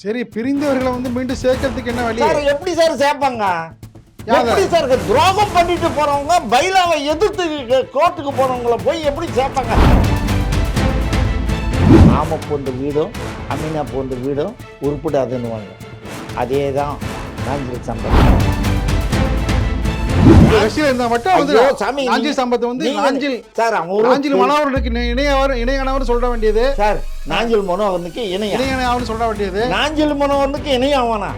சரி, பிரிந்தவர்களை வந்து மீண்டும் சேர்க்கறதுக்கு என்ன வழி? சார் எப்படி சார் சேர்ப்பாங்க? எப்படி சார் துரோகம் பண்ணிட்டு போறவங்க பைலாவை எதிர்த்து கோர்ட்டுக்கு போறவங்கள போய் எப்படி சேர்ப்பாங்க? ஆம போன்ற வீடும் அமீனா போன்ற வீடும் உருப்பிடாதுன்னுவாங்க. அதே தான் நாஞ்சில் சம்பத். இருந்தா மட்டும் வந்து நாஞ்சில் சம்பத் வந்து நாஞ்சில் மனோகரனுக்கு இணையானவர் சொல்ல வேண்டியது. சார் நாஞ்சில் மனோகரனுக்கு இணையானவர் சொல்ல வேண்டியது. நாஞ்சில் மனோகரனுக்கு இணையாவானா?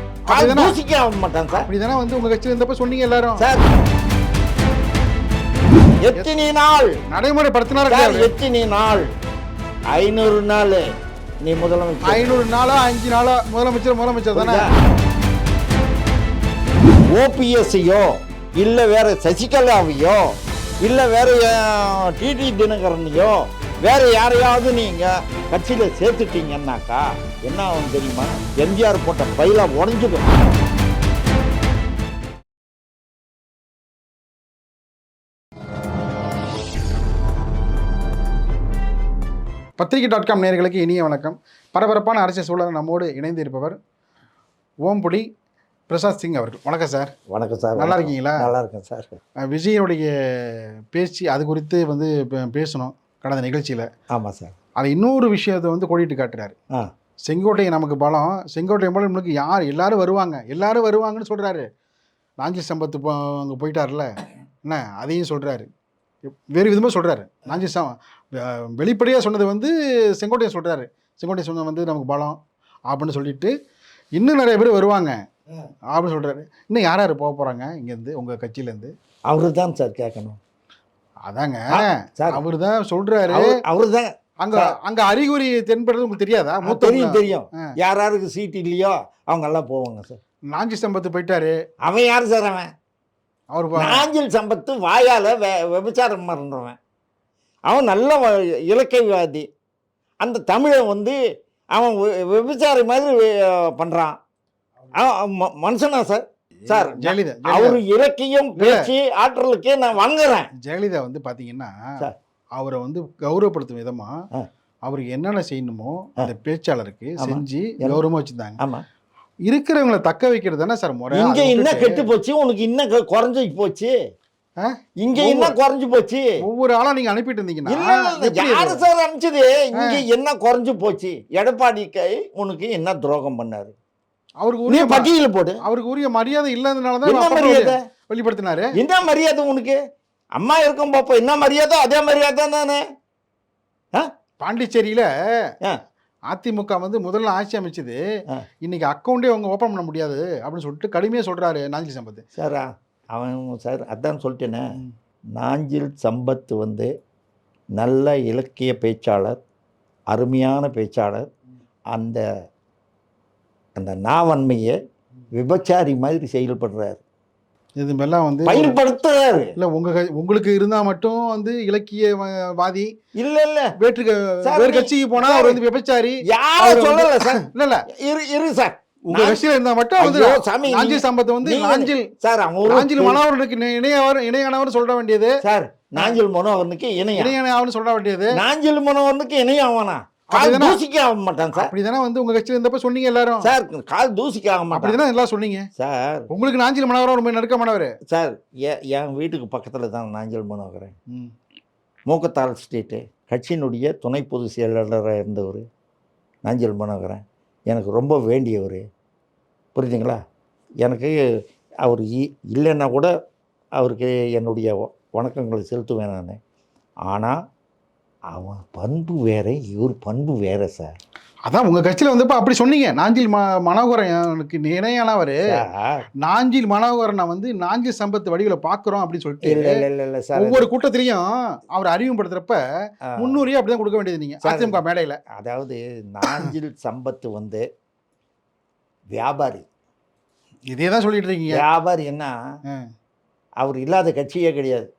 தூசிக்க ஆக மாட்டான் சார். அப்படிதானே வந்து உங்க கட்சியில் இருந்தப்ப சொன்னீங்க எல்லாரும். சார் எத்தனை நாள் நடைமுறைப்படுத்தினார்? எத்தனை நாள்? 500 நாள். நீ முதலமைச்சர் 500 நாளா 5 நாளா முதலமைச்சர் தானே? ஓபிஎஸ்ஸையோ இல்லை வேற சசிகலாவையோ இல்லை வேற டிடி தினகரனையோ வேற யாரையாவது நீங்கள் கட்சியில் சேர்த்துட்டீங்கன்னாக்கா என்ன ஆகும் தெரியுமா? எம்ஜிஆர் போட்ட பையில உடஞ்சிடும். பத்திரிகை.com நேயர்களுக்கு இனிய வணக்கம். பரபரப்பான அரசியல் சூழல் நம்மோடு இணைந்து இருப்பவர் ஓம்புடி பிரசாத் சிங் அவர்கள். வணக்கம் சார். வணக்கம் சார். நல்லா இருக்கீங்களா? நல்லா இருக்கேன் சார். விஜயனுடைய பேச்சு அது குறித்து வந்து பேசணும் கடந்த நிகழ்ச்சியில். ஆமாம் சார். அது இன்னொரு விஷயத்தை வந்து கோடிட்டு காட்டுறாரு. செங்கோட்டை நமக்கு பலம், செங்கோட்டை மூலம் நமக்கு யார் எல்லாரும் வருவாங்கன்னு சொல்கிறாரு. நாஞ்சில் சம்பத் அங்கே போயிட்டார்ல என்ன, அதையும் சொல்கிறாரு. வேறு விதமாக சொல்கிறாரு. நாஞ்சில் வெளிப்படையாக சொன்னது வந்து செங்கோட்டையை சொல்கிறாரு. செங்கோட்டையை சொன்னது வந்து நமக்கு பலம் அப்படின்னு சொல்லிட்டு இன்னும் நிறைய பேர் வருவாங்க அப்படின்னு சொல்கிறாரு. இன்னும் யார் யார் போக போகிறாங்க இங்கேருந்து உங்கள் கட்சியிலேருந்து? அவரு தான் சார் கேட்கணும். அதாங்க அவரு தான் சொல்கிறாரு. அவரு தான் அங்கே அறிகுறி தென்படுறது உங்களுக்கு தெரியாதா? தெரியும். யாருக்கு சீட் இல்லையோ அவங்க எல்லாம் போவாங்க சார். நாஞ்சில் சம்பத் போயிட்டாரு. அவன் யார் சார்? அவர் நாஞ்சில் சம்பத்து வாயால் விபச்சாரம் பண்ணுறவன். அவன் நல்ல இலக்கியவாதி. அந்த தமிழை வந்து அவன் விபச்சாரி மாதிரி பண்ணுறான். அவன் மனுஷனா சார்? சார் ஜெயலலிதா அவரு இலக்கியம் பேச்சு ஆற்றலுக்கே நான் வாங்குறேன். ஜெயலலிதா வந்து பார்த்தீங்கன்னா அவரை வந்து கௌரவப்படுத்தும் விதமாக அவருக்கு என்னென்ன செய்யணுமோ அந்த பேச்சாளருக்கு செஞ்சு கௌரவமாக வச்சுருந்தாங்க. ஆமாம். இருக்கிறவங்களை தக்க வைக்கிறது தானே சார் முறை. இங்கே இன்னும் கெட்டு போச்சு, உனக்கு இன்னும் குறைஞ்சி போச்சு. இங்க என்ன குறைஞ்சு போச்சு? ஒவ்வொரு ஆளா நீங்க அனுப்பிட்டு இருந்தீங்கன்னா யாரு சார் அனுப்பிச்சது? இங்க என்ன குறைஞ்சு போச்சு? எடப்பாடி உனக்கு என்ன துரோகம் பண்ணாரு? அவருக்கு உரிய பட்டியல போடு. அவருக்கு உரிய மரியாதை இல்லாதனாலதான் மரியாதை வெளிப்படுத்தினாரு. என்ன மரியாதை உனக்கு? அம்மா இருக்கும் பாப்பா என்ன மரியாதை? அதே மரியாதை தானே. பாண்டிச்சேரியில அதிமுக வந்து முதல்ல ஆட்சி அமைச்சது. இன்னைக்கு அக்கௌண்டே அவங்க ஓபன் பண்ண முடியாது அப்படின்னு சொல்லிட்டு கடுமையா சொல்றாரு நாஞ்சில் சம்பத். சாரா அவன் சார் அதான் சொல்லிட்டேனே. நாஞ்சில் சம்பத் வந்து நல்ல இலக்கிய பேச்சாளர், அருமையான பேச்சாளர். அந்த அந்த நாவன்மையை விபச்சாரி மாதிரி செயல்படுறாரு. இது எல்லாம் வந்து பயன்படுத்துறாரு. இல்ல உங்களுக்கு இருந்தா மட்டும் வந்து இலக்கியவாதி இல்ல வேறு கட்சிக்கு போனா அவர் வந்து விபச்சாரி யாரும் சொல்லல சார். இல்ல இரு சார். உங்க கட்சியில இருந்தா மட்டும் வந்து நாஞ்சில் சம்பத் வந்து நாஞ்சில் மனோகரனுக்கு இணையானவர் சொல்ல வேண்டியது. சார் நாஞ்சில் மனோகரனுக்கு இணையானவர் சொல்ல வேண்டியது. நாஞ்சில் மனோகரனுக்கு இணையாவானா? கால் தூசிக்க ஆக மாட்டான் சார். அப்படிதானே வந்து உங்க கட்சியில இருந்தப்ப சொன்னீங்க எல்லாரும். சார் கால் தூசிக்க ஆக மாட்டான். அப்படிதானே எல்லாம் சொன்னீங்க சார். உங்களுக்கு நாஞ்சில் மனோகரன் ரொம்ப நெருக்கமானவர் சார். என் வீட்டுக்கு பக்கத்தில் தான் நாஞ்சில் மனோகரன். மூக்கத்தால் ஸ்ட்ரீட்டு கட்சியினுடைய துணை பொதுச் செயலாளராக இருந்தவர் நாஞ்சில் மனோகரன். எனக்கு ரொம்ப வேண்டியவர். புரியுதுங்களா? எனக்கு அவர் இல்லைன்னா கூட அவருக்கு என்னுடைய வணக்கங்களை செலுத்துவேன் நான். ஆனால் அவன் பண்பு வேற, இவர் பண்பு வேற சார். அதான் உங்கள் கட்சியில் வந்தப்போ அப்படி சொன்னீங்க. நாஞ்சில் மனோகரனுக்கு இணையானவர் நாஞ்சில் மனோகரனை வந்து நாஞ்சில் சம்பத் வடிவில் பார்க்குறோம் அப்படின்னு சொல்லிட்டு இல்லை சார். ஒவ்வொரு கூட்டத்திலையும் அவர் அறிமுகப்படுத்துறப்ப முன்னூறியே அப்படி தான் கொடுக்க வேண்டியது நீங்கள் அதிமுக மேடையில். அதாவது நாஞ்சில் சம்பத் வந்து வியாபாரி. இதே தான் சொல்லிட்டு இருக்கீங்க. வியாபாரி என்ன? அவர் இல்லாத கட்சியே கிடையாது.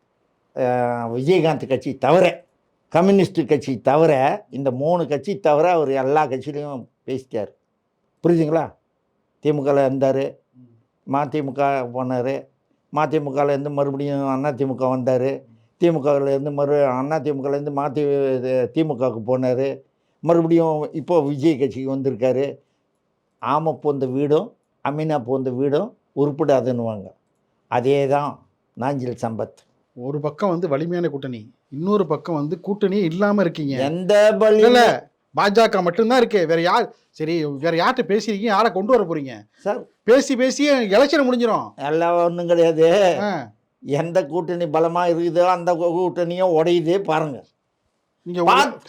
விஜயகாந்த் கட்சி தவிர, கம்யூனிஸ்ட் கட்சி தவிர, இந்த 3 கட்சி தவிர அவர் எல்லா கட்சியிலையும் பேசிட்டார். புரியுதுங்களா? திமுகவில் இருந்தார், மதிமுக போனார், மதிமுகலேருந்து மறுபடியும் அதிமுக வந்தார், திமுகவிலேருந்து அதிமுகலேருந்து திமுகவுக்கு போனார், மறுபடியும் இப்போது விஜய் கட்சிக்கு வந்திருக்காரு. ஆமை போந்த வீடும் அமீனா போந்த வீடும் உருப்படாதுன்னுவாங்க. அதே தான் நாஞ்சில் சம்பத். ஒரு பக்கம் வந்து வலிமையான கூட்டணி, இன்னொரு பக்கம் வந்து கூட்டணியே இல்லாம இருக்கீங்க. எந்த பலி இல்ல பாஜக மட்டும்தான் இருக்கு. வேற யார் சரி வேற யார்கிட்ட பேசியிருக்கீங்க? யாரை கொண்டு வர போறீங்க? சார் பேசி பேசி எலெக்ஷன் முடிஞ்சிடும். எல்லாம் ஒன்றும் கிடையாது. ஆ, எந்த கூட்டணி பலமாக இருக்குதோ அந்த கூட்டணியும் உடையுதே பாருங்க. நீங்க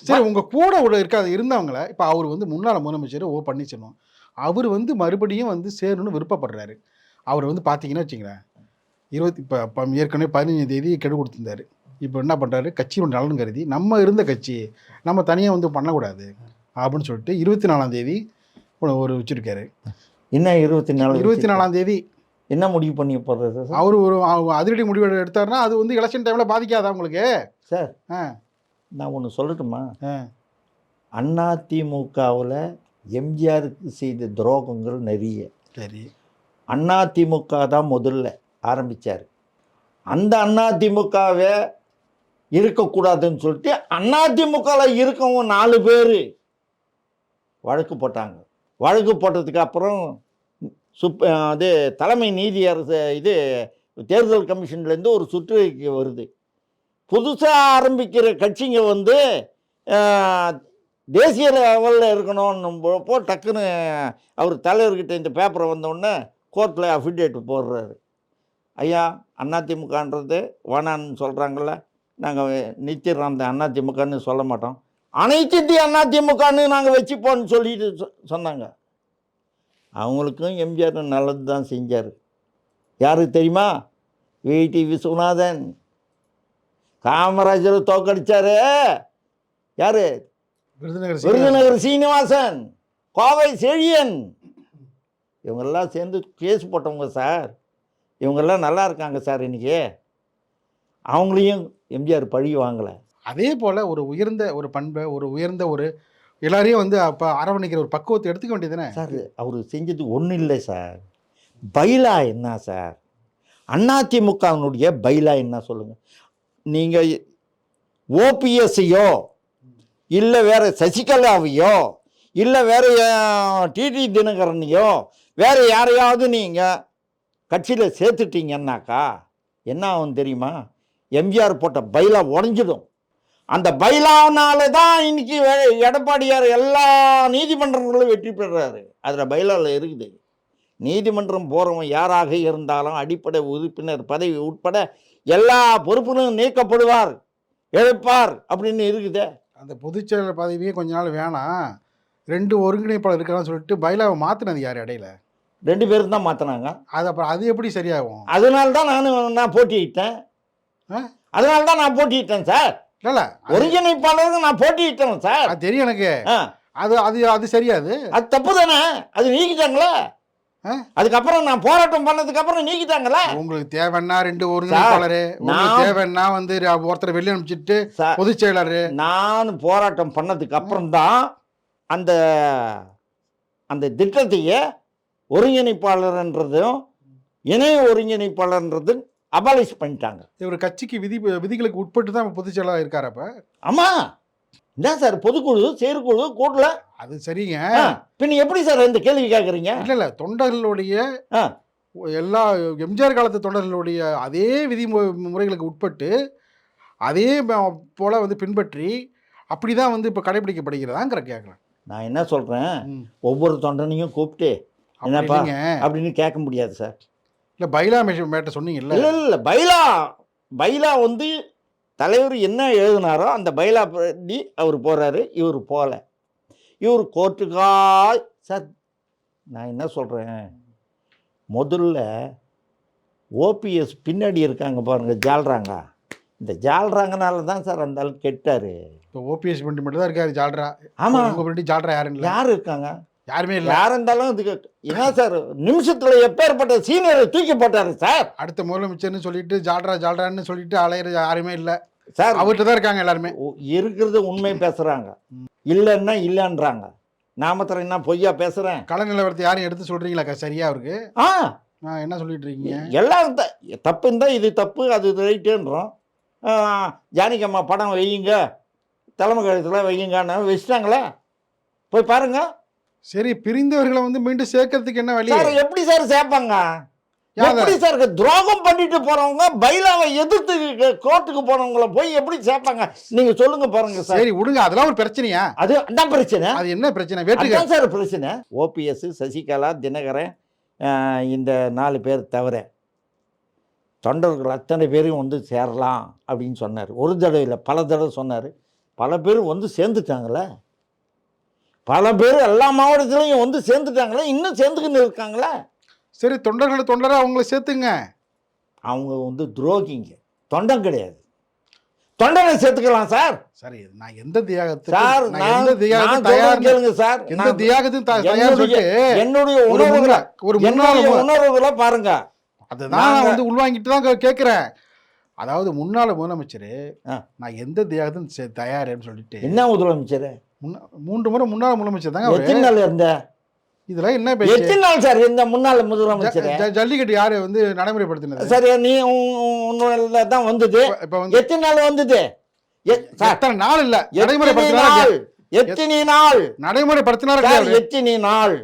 சரி உங்க கூட இருக்காது இருந்தவங்கள இப்போ அவர் வந்து முன்னாள் முதலமைச்சர் ஓ பன்னீர்செல்வம் அவர் வந்து மறுபடியும் வந்து சேரணும்னு விருப்பப்படுறாரு. அவர் வந்து பார்த்தீங்கன்னா வச்சுங்களேன், இப்போ ஏற்கனவே 15ஆம் தேதி கெடு கொடுத்துருந்தாரு. இப்போ என்ன பண்ணுறாரு, கட்சியோட நலன் கருதி நம்ம இருந்த கட்சி நம்ம தனியாக வந்து பண்ணக்கூடாது அப்படின்னு சொல்லிட்டு 24ஆம் தேதி ஒரு வச்சுருக்காரு. இன்னும் 24ஆம் தேதி என்ன முடிவு பண்ணி போடுறது சார்? அவர் ஒரு அதிரடி முடிவு எடுத்தாருன்னா அது வந்து எலெக்ஷன் டைமில் பாதிக்காதா உங்களுக்கு? சார் நான் ஒன்று சொல்லட்டுமா? அதிமுகவில் எம்ஜிஆருக்கு செய்த துரோகங்கள் நிறைய. சரி, அதிமுக தான் முதல்ல ஆரம்பித்தார். அந்த அதிமுகவை இருக்கக்கூடாதுன்னு சொல்லிட்டு அதிமுகவில் இருக்கவங்க 4 பேர் வழக்கு போட்டாங்க. வழக்கு போட்டதுக்கு அப்புறம் அது தலைமை நீதியரசு தேர்தல் கமிஷன்லேருந்து ஒரு சுற்றறிக்கை வருது. புதுசாக ஆரம்பிக்கிற கட்சிங்க வந்து தேசிய லெவலில் இருக்கணும்னு டக்குன்னு அவர் தலைவர்கிட்ட இந்த பேப்பரை வந்தோடனே கோர்ட்டில் அஃபிடேட் போடுறாரு. ஐயா அதிமுகன்றது வேணான்னு சொல்கிறாங்கள, நாங்கள் நித்திடுறோம், அந்த அதிமுகன்னு சொல்ல மாட்டோம், அனைத்து இந்திய அதிமுகன்னு நாங்கள் வச்சுப்போன்னு சொல்லிட்டு சொன்னாங்க. அவங்களுக்கும் எம்ஜிஆர் நல்லது தான் செஞ்சார். யாருக்கு தெரியுமா? வி.டி. விஸ்வநாதன். காமராஜரை தோக்கடிச்சாரு யாரு? விருதுநகர் சீனிவாசன், கோவை செழியன், இவங்கெல்லாம் சேர்ந்து கேஸ் போட்டவங்க சார். இவங்கெல்லாம் நல்லா இருக்காங்க சார் இன்னைக்கு. அவங்களையும் எம்ஜிஆர் பழி வாங்கலை. அதே போல் ஒரு உயர்ந்த ஒரு பண்பை, ஒரு உயர்ந்த ஒரு எல்லாரையும் வந்து அப்போ அரவணைக்கிற ஒரு பக்குவத்தை எடுத்துக்க வேண்டியதுதானே சார்? அவர் செஞ்சது ஒன்றும் இல்லை சார். பைலா என்ன சார்? அதிமுகவினுடைய பைலா என்ன சொல்லுங்கள். நீங்கள் ஓபிஎஸ்ஸையோ இல்லை வேறு சசிகலாவையோ இல்லை வேறு டிடி தினகரனையோ வேறு யாரையாவது நீங்கள் கட்சியில் சேர்த்துட்டீங்கன்னாக்கா என்ன ஆகும் தெரியுமா? எம்ஜிஆர் போட்ட பைலா உடஞ்சிடும். அந்த பைலானால தான் இன்னைக்கு எடப்பாடியார் எல்லா நீதிமன்றங்களும் வெற்றி பெறுறாரு. அதில் பைலாவில் இருக்குது. நீதிமன்றம் போகிறவன் யாராக இருந்தாலும் அடிப்படை உறுப்பினர் பதவி உட்பட எல்லா பொறுப்பிலும் நீக்கப்படுவார், இழப்பார் அப்படின்னு இருக்குது. அந்த பொதுச்செயலர் பதவியே கொஞ்ச நாள் வேணாம், 2 ஒருங்கிணைப்பாளர் இருக்கான்னு சொல்லிட்டு பைலாவை மாற்றினது யார் இடையில? 2 பேரும் தான் மாற்றினாங்க. அது அப்புறம் அது எப்படி சரியாகும்? அதனால தான் நான் போட்டியிட்டேன். அதனால தான் நான் போட்டியிட்டேன் சார். இல்லை ஒருங்கிணைப்பாளருக்கு நான் போட்டியிட்டேன் சார். அது தெரியும் எனக்கு. அது அது அது சரியாது, அது தப்பு தானே. அது நீக்கிட்டாங்களே. அதுக்கப்புறம் நான் போராட்டம் பண்ணதுக்கு அப்புறம் நீக்கிட்டாங்களே. உங்களுக்கு தேவைன்னா 2 ஒருங்கிணைப்பாளரு, உங்களுக்கு தேவைன்னா வந்து ஒருத்தரை வெளியே அனுப்பிச்சிட்டு பொதுச் செயலரு. நான் போராட்டம் பண்ணதுக்கு அப்புறம் தான் அந்த அந்த திட்டத்தையே ஒருங்கிணைப்பாளர்ன்றதும் இணை ஒருங்கிணைப்பாளர்ன்றதும் அபாலிஷ் பண்ணிட்டாங்க. இவர் கட்சிக்கு விதிகளுக்கு உட்பட்டு தான் பொதுச் செயலாளர் இருக்காரு. அப்போ ஆமாம், என்ன சார் பொதுக்குழு செயற்குழு கூடல. அது சரிங்க. பின்ன எப்படி சார் இந்த கேள்வி கேட்குறீங்க? இல்லை தொண்டர்களுடைய எல்லா எம்ஜிஆர் காலத்து தொண்டர்களுடைய அதே விதிமுறைகளுக்கு உட்பட்டு அதே போல வந்து பின்பற்றி அப்படி தான் வந்து இப்போ கடைபிடிக்கப்படுகிறதாங்கிற கேட்குறேன். நான் என்ன சொல்கிறேன், ஒவ்வொரு தொண்டனையும் கூப்பிட்டு என்னப்பா அப்படின்னு கேட்க முடியாது சார். இல்லை பைலா மேட்டை சொன்னீங்கல்ல? இல்லை பைலா வந்து தலைவர் என்ன எழுதினாரோ அந்த பைலா படி அவர் போகிறாரு. இவர் போகல. இவர் கோர்ட்டுக்கா சார். நான் என்ன சொல்கிறேன், முதல்ல ஓபிஎஸ் பின்னாடி இருக்காங்க பாருங்கள், ஜால்றாங்க. இந்த ஜால்றாங்கனால தான் சார் அந்த ஆள் கெட்டார். இப்போ ஓபிஎஸ் பண்ணி மட்டும் தான் இருக்காரு ஜால்ரா. ஆமாம், உங்கள் பண்ணி ஜால்ரா யாருன்னு யார் இருக்காங்க? யாருமே இல்லை. யார் இருந்தாலும் இதுக்கு என்ன சார் நிமிஷத்தில் எப்பேற்பட்ட சீனியரை தூக்கி போட்டாரு சார். அடுத்த முதலமைச்சர்னு சொல்லிட்டு ஜால்ரான்னு சொல்லிட்டு அலையிற யாருமே இல்லை சார். அவர்கிட்ட தான் இருக்காங்க எல்லாருமே. இருக்கிறது உண்மை பேசுகிறாங்க, இல்லைன்னா இல்லைன்றாங்க. நாமத்தில் என்ன பொய்யா பேசுகிறேன்? கள நிலவரத்தை யாரும் எடுத்து சொல்கிறீங்களா சரியா அவருக்கு? என்ன சொல்லிட்டு இருக்கீங்க? எல்லாம் தப்பு இருந்தால் இது தப்பு அது ரைட்டுன்றோம். ஜானகியம்மா படம் வையுங்க, தலைமை கழுத்தில் வையுங்கன்னு வச்சுட்டாங்களே, போய் பாருங்க. சரி, பிரிந்தவர்களை வந்து மீண்டும் சேர்க்கறதுக்கு என்ன வழி? சார் எப்படி சார் சேர்ப்பாங்க? யாத? எப்படி சார் துரோகம் பண்ணிட்டு போறவங்க பைலாவை எதிர்த்து கோர்ட்டுக்கு போனவங்கள போய் எப்படி சேர்ப்பாங்க? நீங்க சொல்லுங்க பாருங்க சார். சரி விடுங்க, அதெல்லாம் ஒரு பிரச்சனையா? அது அதான் பிரச்சனை. அது என்ன பிரச்சனை? வேற்றுக்க அதான் சார் பிரச்சனை. ஓபிஎஸ், சசிகலா, தினகரன், இந்த 4 பேர் தவிர தொண்டர்கள் அத்தனை பேரும் வந்து சேரலாம் அப்படின்னு சொன்னார். ஒரு தடவை இல்லை, பல தடவை சொன்னார். பல பேர் வந்து சேர்ந்துட்டாங்களே, பல பேர் எல்லா மாவட்டத்திலையும் வந்து சேர்ந்துட்டாங்களே, இன்னும் சேர்ந்துக்கின்னு இருக்காங்களே. சரி, தொண்டரை அவங்கள சேர்த்துங்க. அவங்க வந்து துரோகிங்க, தொண்டம் கிடையாது. தொண்டனை சேர்த்துக்கலாம் சார். சரி, நான் எந்த தியாகத்துக்கு சார் நான் எந்த தியாகத்துக்கு தயார் கேளுங்க சார். எந்த தியாகத்துக்கு தயார் சொல்லிட்டு என்னுடைய உணர்வுகளை பாருங்க. அதுதான் நான் வந்து உள்வாங்கிட்டு தான் கேட்கிறேன். அதாவது முன்னாள் முதலமைச்சர் நான் எந்த தியாகத்துக்கும் தயார்னு சொல்லிட்டு. என்ன முதலமைச்சர்? 3 முறை முன்னாள் முதலமைச்சர் தாங்க. எத்தனை நாள் இருந்த இதெல்லாம் என்ன பேச்சு? எத்தனை நாள் சார் இந்த முன்னாள் முதலமைச்சர்? ஜல்லிக்கட்டு யாரு வந்து நடைமுறைப்படுத்தினது? சரி, நீ தான் வந்தது. இப்ப வந்து எத்தனை நாள் வந்தது? எத்தனை நாள் இல்ல நடைமுறைப்படுத்தினாரு. எத்தனை நாள் நடைமுறைப்படுத்தினாரு? எத்தனை நாள்?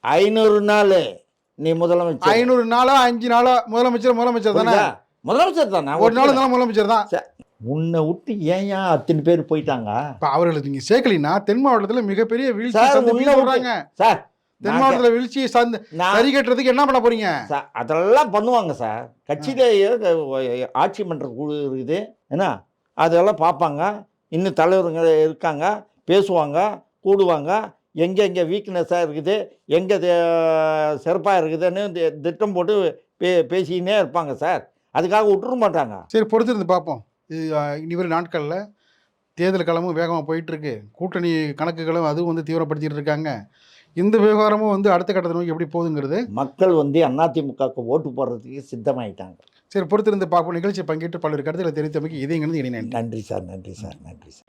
500 நாள். நீ முதலமைச்சர் 500 நாளா 5 நாளா முதலமைச்சர் தானே? முதலமைச்சர் தானே? ஒரு நாள் தானே முதலமைச்சர் தான். உன்னை விட்டு ஏன் அத்தனை பேர் போயிட்டாங்க? இப்ப அவர்களுக்கு நீங்க சேர்க்கலீங்கன்னா தென் மாவட்டத்துல மிகப்பெரிய வீழ்ச்சி சொல்றாங்க சார். தென் மாவட்டத்துல வீழ்ச்சி சரி கட்டுறதுக்கு என்ன பண்ண போறீங்க? அதெல்லாம் பண்ணுவாங்க சார். கட்சியிலேயே ஆட்சி மன்ற குழு இருக்குது, என்ன அதெல்லாம் பார்ப்பாங்க. இன்னும் தலைவருங்க இருக்காங்க, பேசுவாங்க, கூடுவாங்க. எங்கே வீக்னஸாக இருக்குது, எங்கே சிறப்பாக இருக்குதுன்னு திட்டம் போட்டு பேசிக்கினே இருப்பாங்க சார். அதுக்காக விட்டுற மாட்டாங்க. சரி, பொறுத்திருந்து பார்ப்போம். இது இனி வரும் நாட்களில் தேர்தல் களமும் வேகமாக போயிட்டுருக்கு. கூட்டணி கணக்குகளும் அதுவும் வந்து தீவிரப்படுத்திட்டு இருக்காங்க. இந்த விவகாரமும் வந்து அடுத்த கட்டத்தை நோக்கி எப்படி போகுதுங்கிறது மக்கள் வந்து அதிமுகவுக்கு ஓட்டு போடுறதுக்கு சித்தமாயிட்டாங்க. சரி, பொறுத்திருந்து பார்ப்போம். நிகழ்ச்சி பங்கேற்று பல்வேறு கருத்துக்களை தெரிவித்தமைக்கு இதைங்கிறது இனி நன்றி சார். நன்றி சார். நன்றி சார்.